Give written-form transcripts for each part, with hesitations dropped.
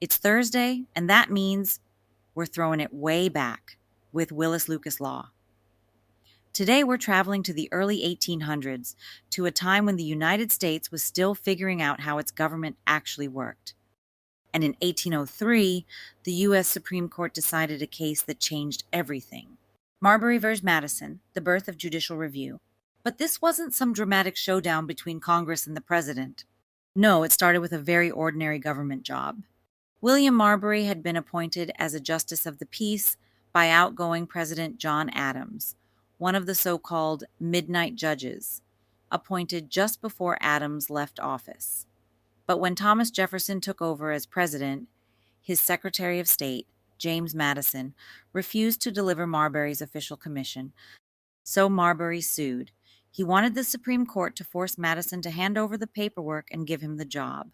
It's Thursday, and that means we're throwing it way back with Willis Lucas Law. Today, we're traveling to the early 1800s, to a time when the United States was still figuring out how its government actually worked. And in 1803, the U.S. Supreme Court decided a case that changed everything. Marbury v. Madison, the birth of judicial review. But this wasn't some dramatic showdown between Congress and the president. No, it started with a very ordinary government job. William Marbury had been appointed as a justice of the peace by outgoing President John Adams, one of the so-called midnight judges, appointed just before Adams left office. But when Thomas Jefferson took over as president, his Secretary of State, James Madison, refused to deliver Marbury's official commission, so Marbury sued. He wanted the Supreme Court to force Madison to hand over the paperwork and give him the job.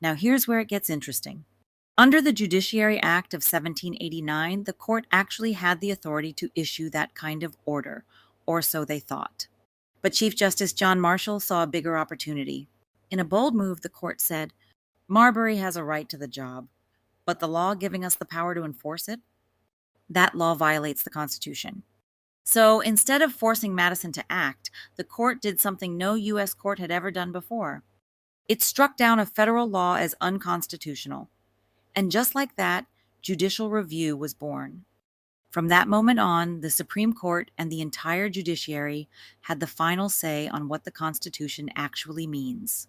Now here's where it gets interesting. Under the Judiciary Act of 1789, the court actually had the authority to issue that kind of order, or so they thought. But Chief Justice John Marshall saw a bigger opportunity. In a bold move, the court said, Marbury has a right to the job, but the law giving us the power to enforce it? That law violates the Constitution. So instead of forcing Madison to act, the court did something no U.S. court had ever done before. It struck down a federal law as unconstitutional. And just like that, judicial review was born. From that moment on, the Supreme Court and the entire judiciary had the final say on what the Constitution actually means.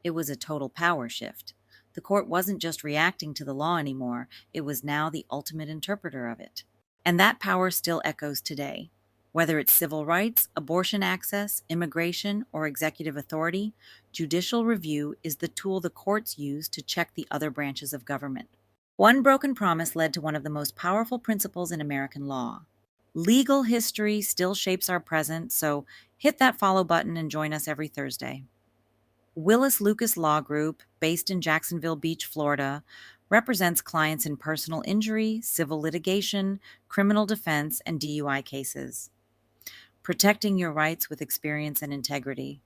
It was a total power shift. The court wasn't just reacting to the law anymore, it was now the ultimate interpreter of it. And that power still echoes today. Whether it's civil rights, abortion access, immigration, or executive authority, judicial review is the tool the courts use to check the other branches of government. One broken promise led to one of the most powerful principles in American law. Legal history still shapes our present, so hit that follow button and join us every Thursday. Willis Lucas Law Group, based in Jacksonville Beach, Florida, represents clients in personal injury, civil litigation, criminal defense, and DUI cases. Protecting your rights with experience and integrity.